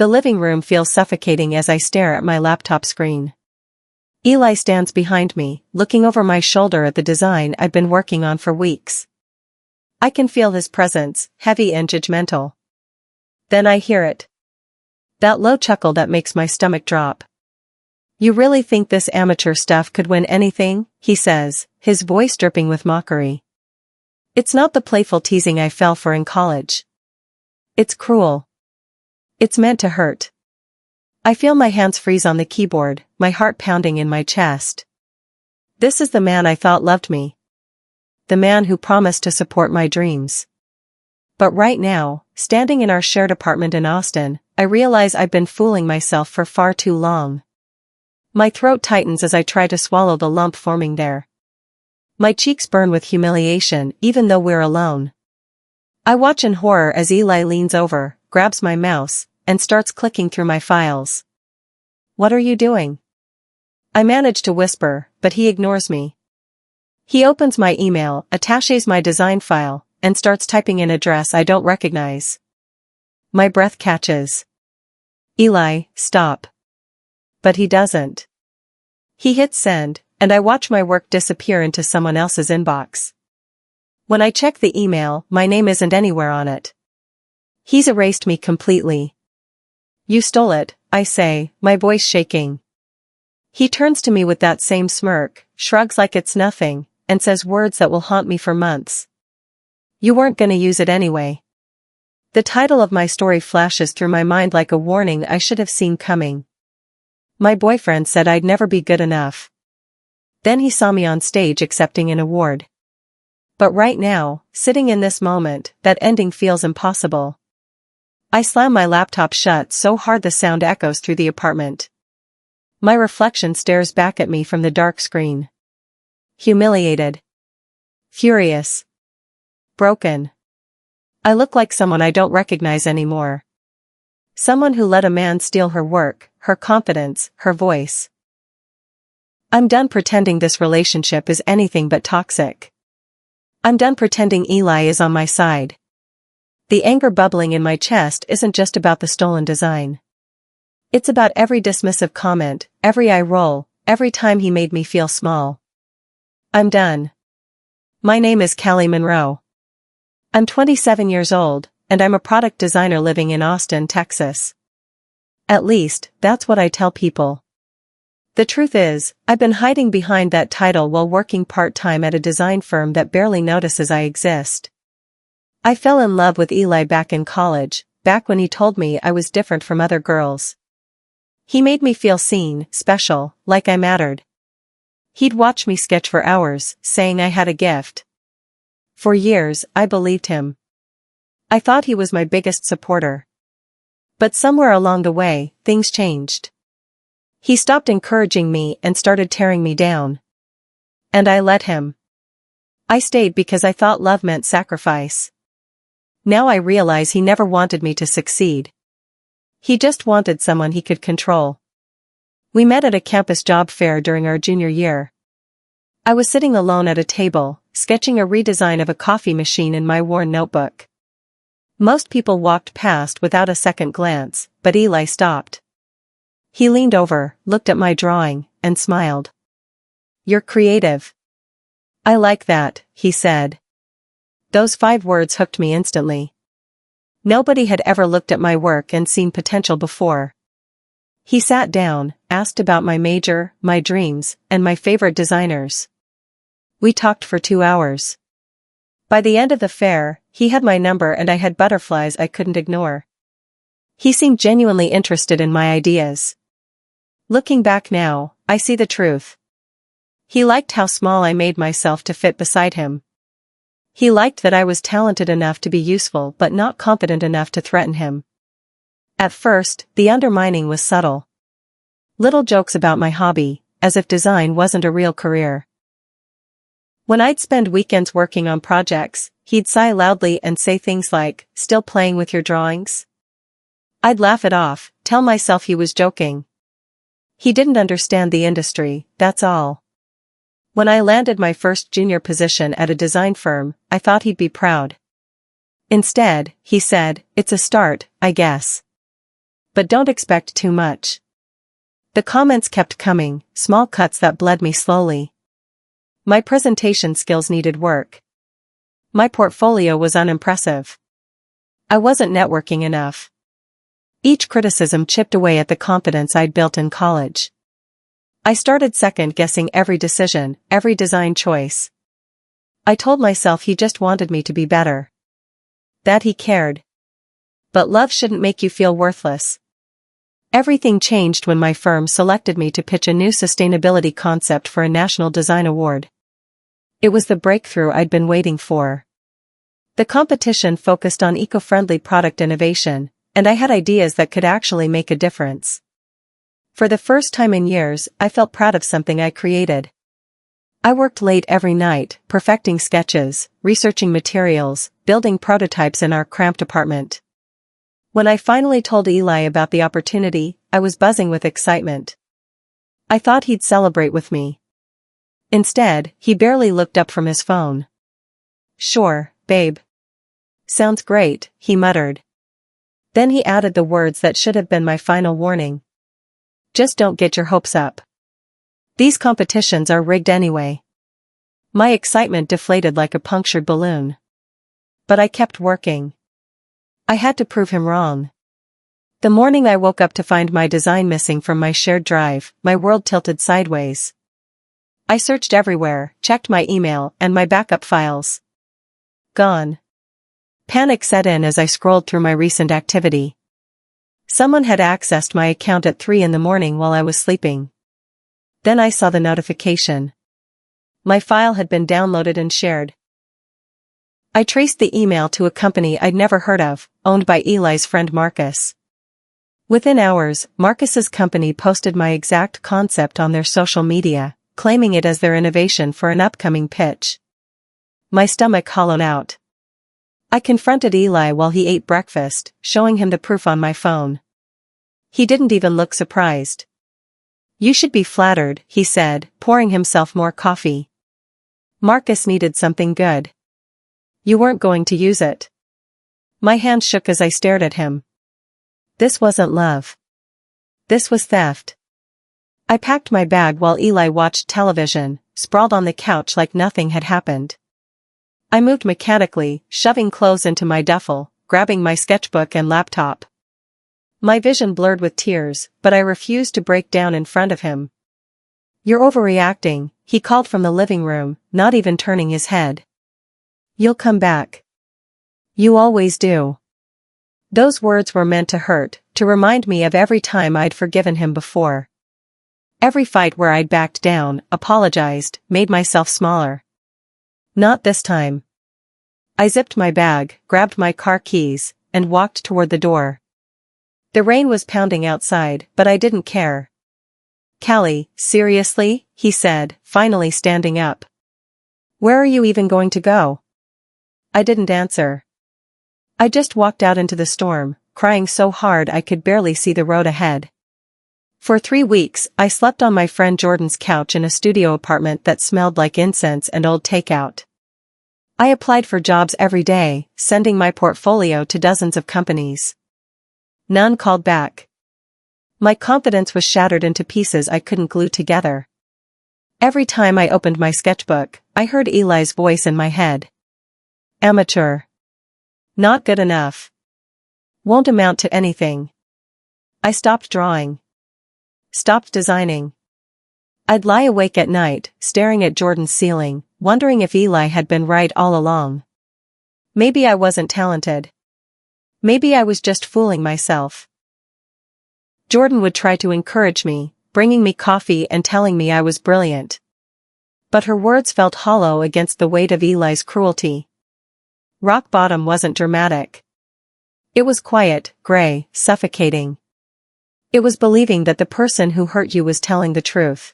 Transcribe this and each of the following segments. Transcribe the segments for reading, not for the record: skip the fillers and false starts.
The living room feels suffocating as I stare at my laptop screen. Eli stands behind me, looking over my shoulder at the design I've been working on for weeks. I can feel his presence, heavy and judgmental. Then I hear it. That low chuckle that makes my stomach drop. "You really think this amateur stuff could win anything?" he says, his voice dripping with mockery. It's not the playful teasing I fell for in college. It's cruel. It's meant to hurt. I feel my hands freeze on the keyboard, my heart pounding in my chest. This is the man I thought loved me. The man who promised to support my dreams. But right now, standing in our shared apartment in Austin, I realize I've been fooling myself for far too long. My throat tightens as I try to swallow the lump forming there. My cheeks burn with humiliation even though we're alone. I watch in horror as Eli leans over, grabs my mouse, and starts clicking through my files. "What are you doing?" I manage to whisper, but he ignores me. He opens my email, attaches my design file, and starts typing an address I don't recognize. My breath catches. "Eli, stop." But he doesn't. He hits send, and I watch my work disappear into someone else's inbox. When I check the email, my name isn't anywhere on it. He's erased me completely. "You stole it," I say, my voice shaking. He turns to me with that same smirk, shrugs like it's nothing, and says words that will haunt me for months. "You weren't gonna use it anyway." The title of my story flashes through my mind like a warning I should have seen coming. My boyfriend said I'd never be good enough. Then he saw me on stage accepting an award. But right now, sitting in this moment, that ending feels impossible. I slam my laptop shut so hard the sound echoes through the apartment. My reflection stares back at me from the dark screen. Humiliated. Furious. Broken. I look like someone I don't recognize anymore. Someone who let a man steal her work, her confidence, her voice. I'm done pretending this relationship is anything but toxic. I'm done pretending Eli is on my side. The anger bubbling in my chest isn't just about the stolen design. It's about every dismissive comment, every eye roll, every time he made me feel small. I'm done. My name is Callie Monroe. I'm 27 years old, and I'm a product designer living in Austin, Texas. At least, that's what I tell people. The truth is, I've been hiding behind that title while working part-time at a design firm that barely notices I exist. I fell in love with Eli back in college, back when he told me I was different from other girls. He made me feel seen, special, like I mattered. He'd watch me sketch for hours, saying I had a gift. For years, I believed him. I thought he was my biggest supporter. But somewhere along the way, things changed. He stopped encouraging me and started tearing me down. And I let him. I stayed because I thought love meant sacrifice. Now I realize he never wanted me to succeed. He just wanted someone he could control. We met at a campus job fair during our junior year. I was sitting alone at a table, sketching a redesign of a coffee machine in my worn notebook. Most people walked past without a second glance, but Eli stopped. He leaned over, looked at my drawing, and smiled. "You're creative." "I like that," he said. Those 5 words hooked me instantly. Nobody had ever looked at my work and seen potential before. He sat down, asked about my major, my dreams, and my favorite designers. We talked for 2 hours. By the end of the fair, he had my number and I had butterflies I couldn't ignore. He seemed genuinely interested in my ideas. Looking back now, I see the truth. He liked how small I made myself to fit beside him. He liked that I was talented enough to be useful but not confident enough to threaten him. At first, the undermining was subtle. Little jokes about my hobby, as if design wasn't a real career. When I'd spend weekends working on projects, he'd sigh loudly and say things like, "Still playing with your drawings?" I'd laugh it off, tell myself he was joking. He didn't understand the industry, that's all. When I landed my first junior position at a design firm, I thought he'd be proud. Instead, he said, "It's a start, I guess." But don't expect too much. The comments kept coming, small cuts that bled me slowly. My presentation skills needed work. My portfolio was unimpressive. I wasn't networking enough. Each criticism chipped away at the confidence I'd built in college. I started second-guessing every decision, every design choice. I told myself he just wanted me to be better. That he cared. But love shouldn't make you feel worthless. Everything changed when my firm selected me to pitch a new sustainability concept for a national design award. It was the breakthrough I'd been waiting for. The competition focused on eco-friendly product innovation, and I had ideas that could actually make a difference. For the first time in years, I felt proud of something I created. I worked late every night, perfecting sketches, researching materials, building prototypes in our cramped apartment. When I finally told Eli about the opportunity, I was buzzing with excitement. I thought he'd celebrate with me. Instead, he barely looked up from his phone. "Sure, babe. Sounds great," he muttered. Then he added the words that should have been my final warning. "Just don't get your hopes up. These competitions are rigged anyway." My excitement deflated like a punctured balloon. But I kept working. I had to prove him wrong. The morning I woke up to find my design missing from my shared drive, my world tilted sideways. I searched everywhere, checked my email and my backup files. Gone. Panic set in as I scrolled through my recent activity. Someone had accessed my account at 3 in the morning while I was sleeping. Then I saw the notification. My file had been downloaded and shared. I traced the email to a company I'd never heard of, owned by Eli's friend Marcus. Within hours, Marcus's company posted my exact concept on their social media, claiming it as their innovation for an upcoming pitch. My stomach hollowed out. I confronted Eli while he ate breakfast, showing him the proof on my phone. He didn't even look surprised. "You should be flattered," he said, pouring himself more coffee. "Marcus needed something good. You weren't going to use it." My hand shook as I stared at him. This wasn't love. This was theft. I packed my bag while Eli watched television, sprawled on the couch like nothing had happened. I moved mechanically, shoving clothes into my duffel, grabbing my sketchbook and laptop. My vision blurred with tears, but I refused to break down in front of him. "You're overreacting," he called from the living room, not even turning his head. "You'll come back. You always do." Those words were meant to hurt, to remind me of every time I'd forgiven him before. Every fight where I'd backed down, apologized, made myself smaller. Not this time. I zipped my bag, grabbed my car keys, and walked toward the door. The rain was pounding outside, but I didn't care. "Callie, seriously?" he said, finally standing up. "Where are you even going to go?" I didn't answer. I just walked out into the storm, crying so hard I could barely see the road ahead. For 3 weeks, I slept on my friend Jordan's couch in a studio apartment that smelled like incense and old takeout. I applied for jobs every day, sending my portfolio to dozens of companies. None called back. My confidence was shattered into pieces I couldn't glue together. Every time I opened my sketchbook, I heard Eli's voice in my head. "Amateur. Not good enough. Won't amount to anything." I stopped drawing. Stopped designing. I'd lie awake at night, staring at Jordan's ceiling, wondering if Eli had been right all along. Maybe I wasn't talented. Maybe I was just fooling myself. Jordan would try to encourage me, bringing me coffee and telling me I was brilliant. But her words felt hollow against the weight of Eli's cruelty. Rock bottom wasn't dramatic. It was quiet, gray, suffocating. It was believing that the person who hurt you was telling the truth.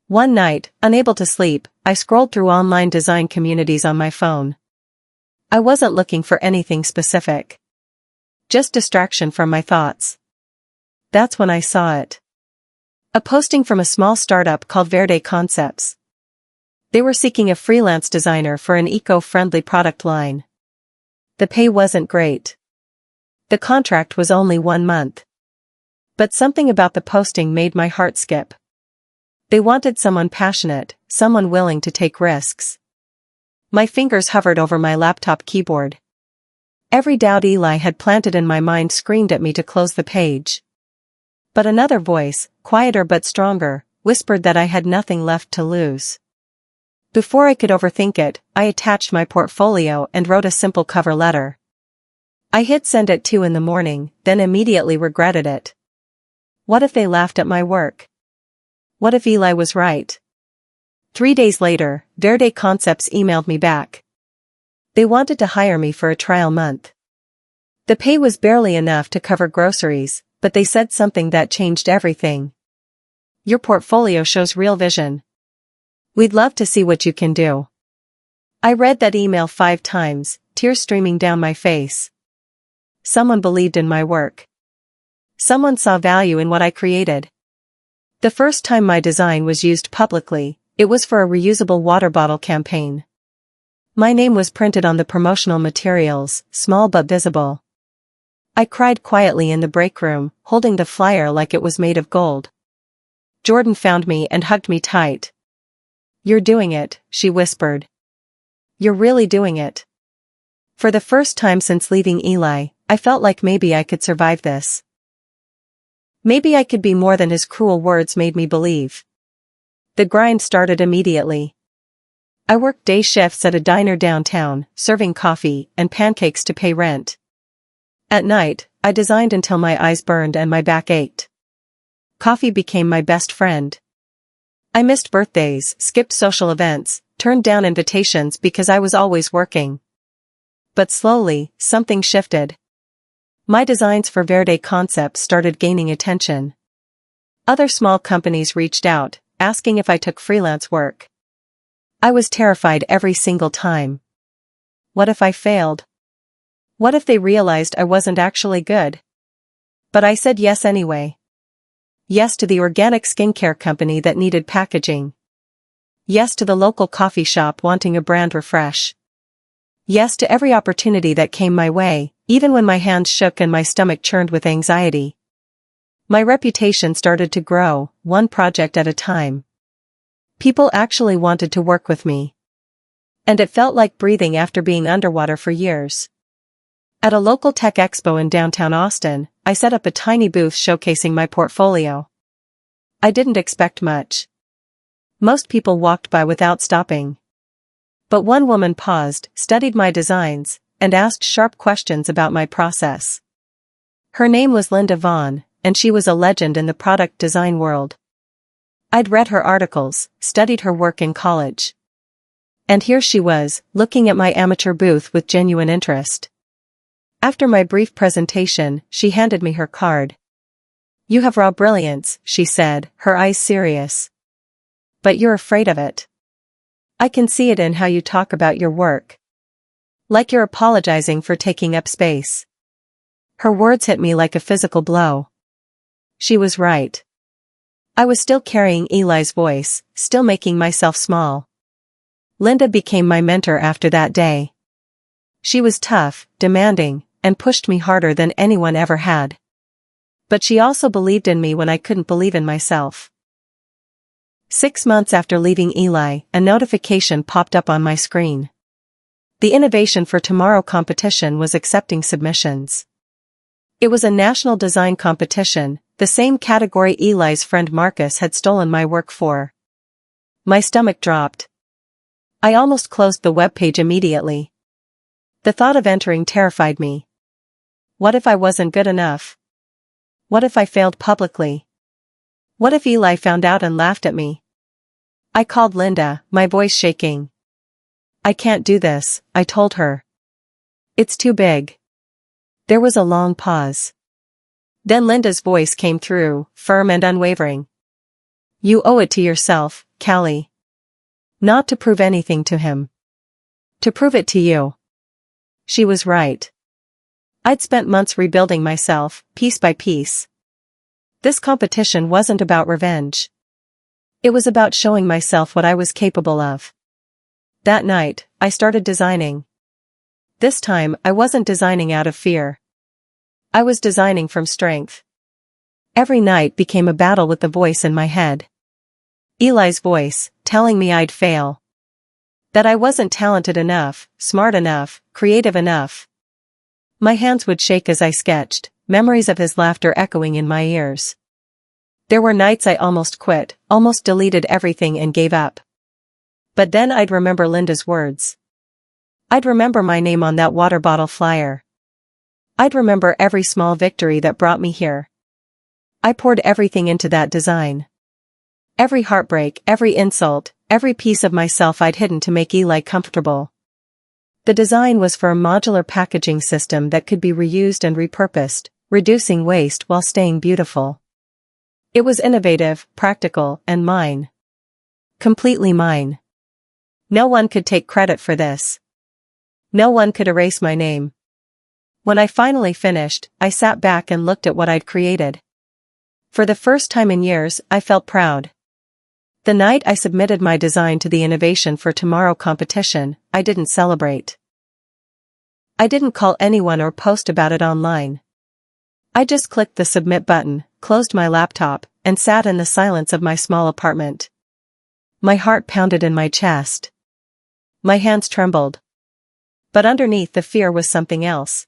One night, unable to sleep, I scrolled through online design communities on my phone. I wasn't looking for anything specific. Just distraction from my thoughts. That's when I saw it. A posting from a small startup called Verde Concepts. They were seeking a freelance designer for an eco-friendly product line. The pay wasn't great. The contract was only 1 month. But something about the posting made my heart skip. They wanted someone passionate, someone willing to take risks. My fingers hovered over my laptop keyboard. Every doubt Eli had planted in my mind screamed at me to close the page. But another voice, quieter but stronger, whispered that I had nothing left to lose. Before I could overthink it, I attached my portfolio and wrote a simple cover letter. I hit send at 2 in the morning, then immediately regretted it. What if they laughed at my work? What if Eli was right? 3 days later, Verde Concepts emailed me back. They wanted to hire me for a trial month. The pay was barely enough to cover groceries, but they said something that changed everything. Your portfolio shows real vision. We'd love to see what you can do. I read that email 5 times, tears streaming down my face. Someone believed in my work. Someone saw value in what I created. The first time my design was used publicly, it was for a reusable water bottle campaign. My name was printed on the promotional materials, small but visible. I cried quietly in the break room, holding the flyer like it was made of gold. Jordan found me and hugged me tight. "You're doing it," she whispered. "You're really doing it." For the first time since leaving Eli, I felt like maybe I could survive this. Maybe I could be more than his cruel words made me believe. The grind started immediately. I worked day shifts at a diner downtown, serving coffee and pancakes to pay rent. At night, I designed until my eyes burned and my back ached. Coffee became my best friend. I missed birthdays, skipped social events, turned down invitations because I was always working. But slowly, something shifted. My designs for Verde Concepts started gaining attention. Other small companies reached out, asking if I took freelance work. I was terrified every single time. What if I failed? What if they realized I wasn't actually good? But I said yes anyway. Yes to the organic skincare company that needed packaging. Yes to the local coffee shop wanting a brand refresh. Yes to every opportunity that came my way, even when my hands shook and my stomach churned with anxiety. My reputation started to grow, one project at a time. People actually wanted to work with me. And it felt like breathing after being underwater for years. At a local tech expo in downtown Austin, I set up a tiny booth showcasing my portfolio. I didn't expect much. Most people walked by without stopping. But one woman paused, studied my designs, and asked sharp questions about my process. Her name was Linda Vaughn, and she was a legend in the product design world. I'd read her articles, studied her work in college. And here she was, looking at my amateur booth with genuine interest. After my brief presentation, she handed me her card. "You have raw brilliance," she said, her eyes serious. "But you're afraid of it. I can see it in how you talk about your work. Like you're apologizing for taking up space." Her words hit me like a physical blow. She was right. I was still carrying Eli's voice, still making myself small. Linda became my mentor after that day. She was tough, demanding, and pushed me harder than anyone ever had. But she also believed in me when I couldn't believe in myself. 6 months after leaving Eli, a notification popped up on my screen. The Innovation for Tomorrow competition was accepting submissions. It was a national design competition, the same category Eli's friend Marcus had stolen my work for. My stomach dropped. I almost closed the webpage immediately. The thought of entering terrified me. What if I wasn't good enough? What if I failed publicly? What if Eli found out and laughed at me? I called Linda, my voice shaking. "I can't do this," I told her. "It's too big." There was a long pause. Then Linda's voice came through, firm and unwavering. "You owe it to yourself, Callie. Not to prove anything to him. To prove it to you." She was right. I'd spent months rebuilding myself, piece by piece. This competition wasn't about revenge. It was about showing myself what I was capable of. That night, I started designing. This time, I wasn't designing out of fear. I was designing from strength. Every night became a battle with the voice in my head. Eli's voice, telling me I'd fail. That I wasn't talented enough, smart enough, creative enough. My hands would shake as I sketched, memories of his laughter echoing in my ears. There were nights I almost quit, almost deleted everything and gave up. But then I'd remember Linda's words. I'd remember my name on that water bottle flyer. I'd remember every small victory that brought me here. I poured everything into that design. Every heartbreak, every insult, every piece of myself I'd hidden to make Eli comfortable. The design was for a modular packaging system that could be reused and repurposed, reducing waste while staying beautiful. It was innovative, practical, and mine. Completely mine. No one could take credit for this. No one could erase my name. When I finally finished, I sat back and looked at what I'd created. For the first time in years, I felt proud. The night I submitted my design to the Innovation for Tomorrow competition, I didn't celebrate. I didn't call anyone or post about it online. I just clicked the submit button, closed my laptop, and sat in the silence of my small apartment. My heart pounded in my chest. My hands trembled. But underneath the fear was something else.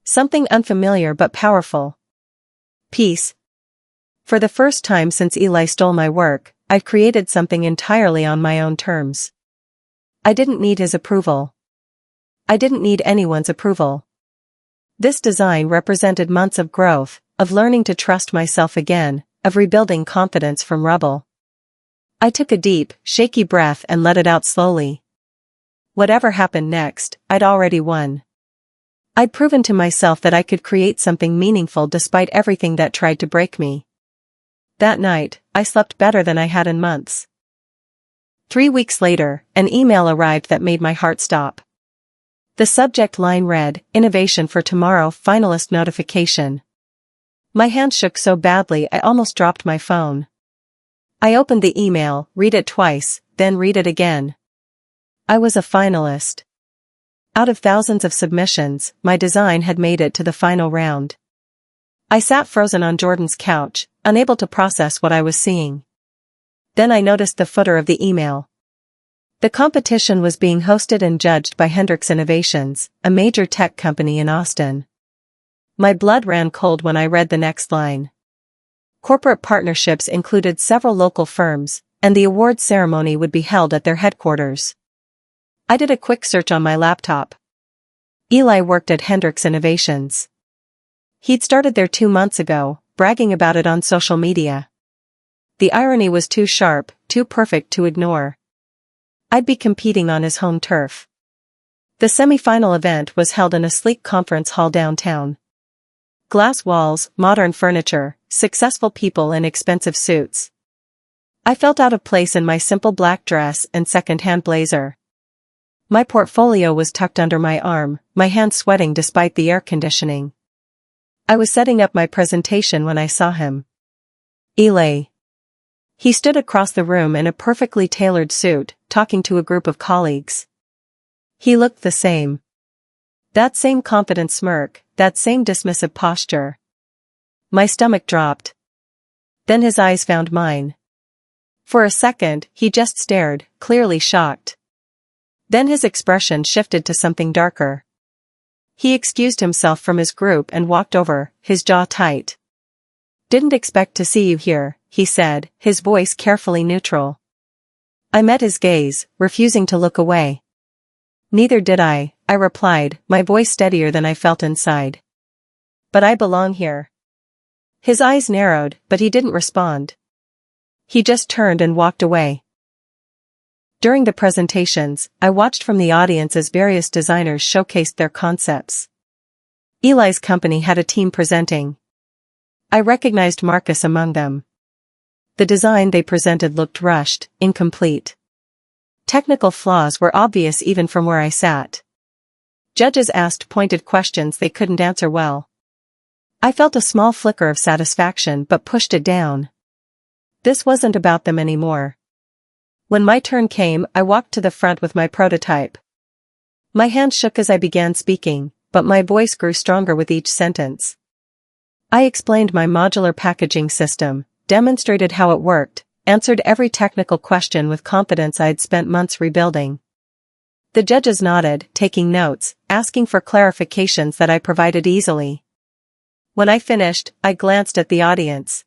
Something unfamiliar but powerful. Peace. For the first time since Eli stole my work, I'd created something entirely on my own terms. I didn't need his approval. I didn't need anyone's approval. This design represented months of growth, of learning to trust myself again, of rebuilding confidence from rubble. I took a deep, shaky breath and let it out slowly. Whatever happened next, I'd already won. I'd proven to myself that I could create something meaningful despite everything that tried to break me. That night, I slept better than I had in months. 3 weeks later, an email arrived that made my heart stop. The subject line read, Innovation for Tomorrow Finalist Notification. My hand shook so badly I almost dropped my phone. I opened the email, read it twice, then read it again. I was a finalist. Out of thousands of submissions, my design had made it to the final round. I sat frozen on Jordan's couch, unable to process what I was seeing. Then I noticed the footer of the email. The competition was being hosted and judged by Hendrix Innovations, a major tech company in Austin. My blood ran cold when I read the next line. Corporate partnerships included several local firms, and the award ceremony would be held at their headquarters. I did a quick search on my laptop. Eli worked at Hendrix Innovations. He'd started there 2 months ago, bragging about it on social media. The irony was too sharp, too perfect to ignore. I'd be competing on his home turf. The semi-final event was held in a sleek conference hall downtown. Glass walls, modern furniture, successful people in expensive suits. I felt out of place in my simple black dress and second-hand blazer. My portfolio was tucked under my arm, my hands sweating despite the air conditioning. I was setting up my presentation when I saw him. Eli. He stood across the room in a perfectly tailored suit, talking to a group of colleagues. He looked the same. That same confident smirk, that same dismissive posture. My stomach dropped. Then his eyes found mine. For a second, he just stared, clearly shocked. Then his expression shifted to something darker. He excused himself from his group and walked over, his jaw tight. "Didn't expect to see you here," he said, his voice carefully neutral. I met his gaze, refusing to look away. "Neither did I replied, my voice steadier than I felt inside. "But I belong here." His eyes narrowed, but he didn't respond. He just turned and walked away. During the presentations, I watched from the audience as various designers showcased their concepts. Eli's company had a team presenting. I recognized Marcus among them. The design they presented looked rushed, incomplete. Technical flaws were obvious even from where I sat. Judges asked pointed questions they couldn't answer well. I felt a small flicker of satisfaction but pushed it down. This wasn't about them anymore. When my turn came, I walked to the front with my prototype. My hand shook as I began speaking, but my voice grew stronger with each sentence. I explained my modular packaging system, demonstrated how it worked, answered every technical question with confidence I'd spent months rebuilding. The judges nodded, taking notes, asking for clarifications that I provided easily. When I finished, I glanced at the audience.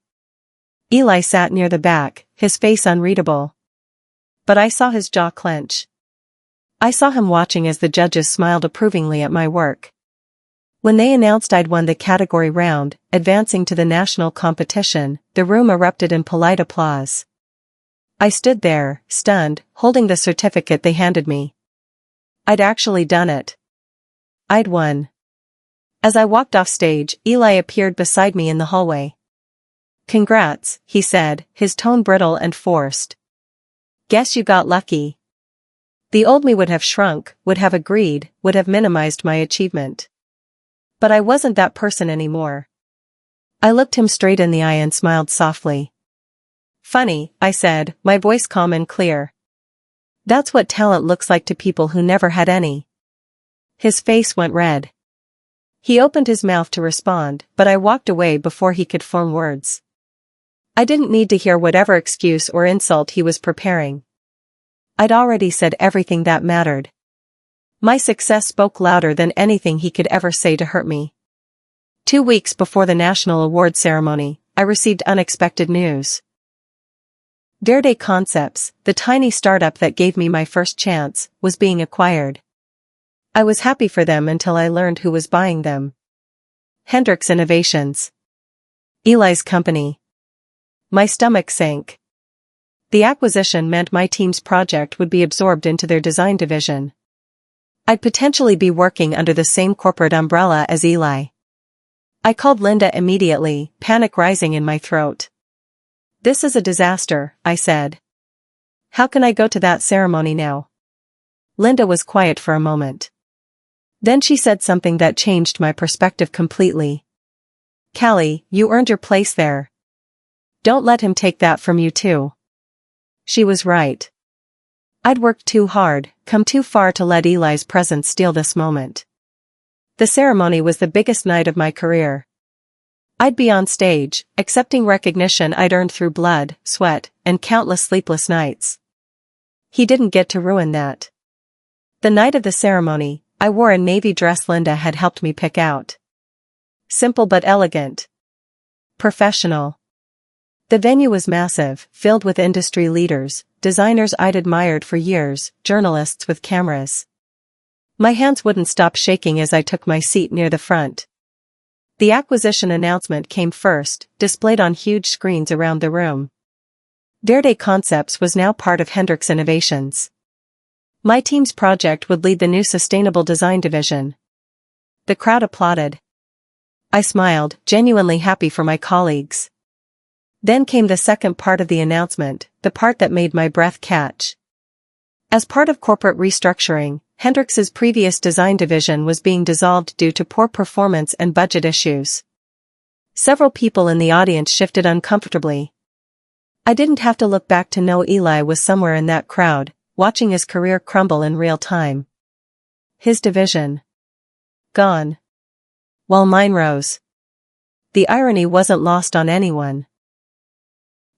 Eli sat near the back, his face unreadable. But I saw his jaw clench. I saw him watching as the judges smiled approvingly at my work. When they announced I'd won the category round, advancing to the national competition, the room erupted in polite applause. I stood there, stunned, holding the certificate they handed me. I'd actually done it. I'd won. As I walked off stage, Eli appeared beside me in the hallway. "Congrats," he said, his tone brittle and forced. "Guess you got lucky." The old me would have shrunk, would have agreed, would have minimized my achievement. But I wasn't that person anymore. I looked him straight in the eye and smiled softly. "Funny," I said, my voice calm and clear. "That's what talent looks like to people who never had any." His face went red. He opened his mouth to respond, but I walked away before he could form words. I didn't need to hear whatever excuse or insult he was preparing. I'd already said everything that mattered. My success spoke louder than anything he could ever say to hurt me. 2 weeks before the national award ceremony, I received unexpected news. Verde Concepts, the tiny startup that gave me my first chance, was being acquired. I was happy for them until I learned who was buying them. Hendrix Innovations. Eli's company. My stomach sank. The acquisition meant my team's project would be absorbed into their design division. I'd potentially be working under the same corporate umbrella as Eli. I called Linda immediately, panic rising in my throat. "This is a disaster," I said. "How can I go to that ceremony now?" Linda was quiet for a moment. Then she said something that changed my perspective completely. "Callie, you earned your place there. Don't let him take that from you too." She was right. I'd worked too hard, come too far to let Eli's presence steal this moment. The ceremony was the biggest night of my career. I'd be on stage, accepting recognition I'd earned through blood, sweat, and countless sleepless nights. He didn't get to ruin that. The night of the ceremony, I wore a navy dress Linda had helped me pick out. Simple but elegant. Professional. The venue was massive, filled with industry leaders, designers I'd admired for years, journalists with cameras. My hands wouldn't stop shaking as I took my seat near the front. The acquisition announcement came first, displayed on huge screens around the room. Verde Concepts was now part of Hendrix Innovations. My team's project would lead the new sustainable design division. The crowd applauded. I smiled, genuinely happy for my colleagues. Then came the second part of the announcement, the part that made my breath catch. As part of corporate restructuring, Hendrix's previous design division was being dissolved due to poor performance and budget issues. Several people in the audience shifted uncomfortably. I didn't have to look back to know Eli was somewhere in that crowd, watching his career crumble in real time. His division. Gone. While mine rose. The irony wasn't lost on anyone.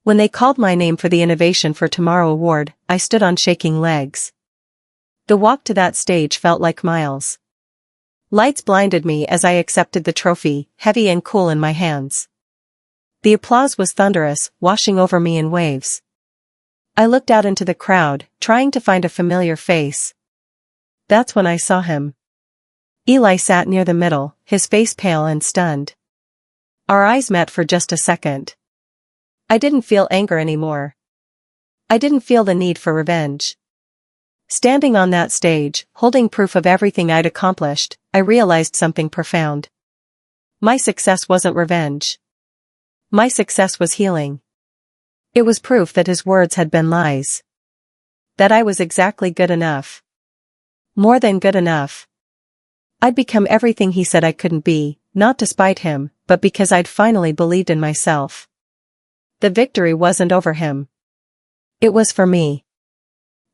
When they called my name for the Innovation for Tomorrow award, I stood on shaking legs. The walk to that stage felt like miles. Lights blinded me as I accepted the trophy, heavy and cool in my hands. The applause was thunderous, washing over me in waves. I looked out into the crowd, trying to find a familiar face. That's when I saw him. Eli sat near the middle, his face pale and stunned. Our eyes met for just a second. I didn't feel anger anymore. I didn't feel the need for revenge. Standing on that stage, holding proof of everything I'd accomplished, I realized something profound. My success wasn't revenge. My success was healing. It was proof that his words had been lies. That I was exactly good enough. More than good enough. I'd become everything he said I couldn't be, not to spite him, but because I'd finally believed in myself. The victory wasn't over him. It was for me.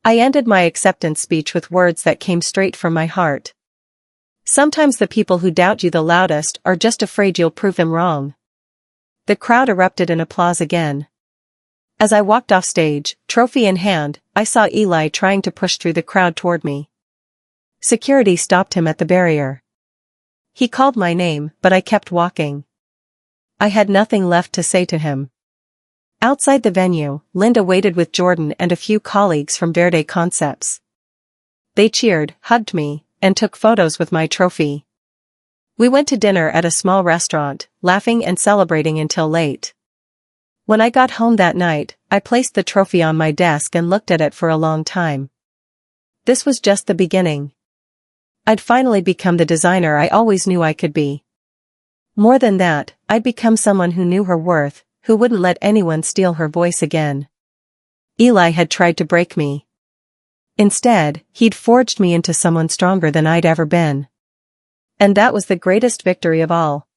I ended my acceptance speech with words that came straight from my heart. Sometimes the people who doubt you the loudest are just afraid you'll prove them wrong. The crowd erupted in applause again. As I walked off stage, trophy in hand, I saw Eli trying to push through the crowd toward me. Security stopped him at the barrier. He called my name, but I kept walking. I had nothing left to say to him. Outside the venue, Linda waited with Jordan and a few colleagues from Verde Concepts. They cheered, hugged me, and took photos with my trophy. We went to dinner at a small restaurant, laughing and celebrating until late. When I got home that night, I placed the trophy on my desk and looked at it for a long time. This was just the beginning. I'd finally become the designer I always knew I could be. More than that, I'd become someone who knew her worth, who wouldn't let anyone steal her voice again. Eli had tried to break me. Instead, he'd forged me into someone stronger than I'd ever been. And that was the greatest victory of all.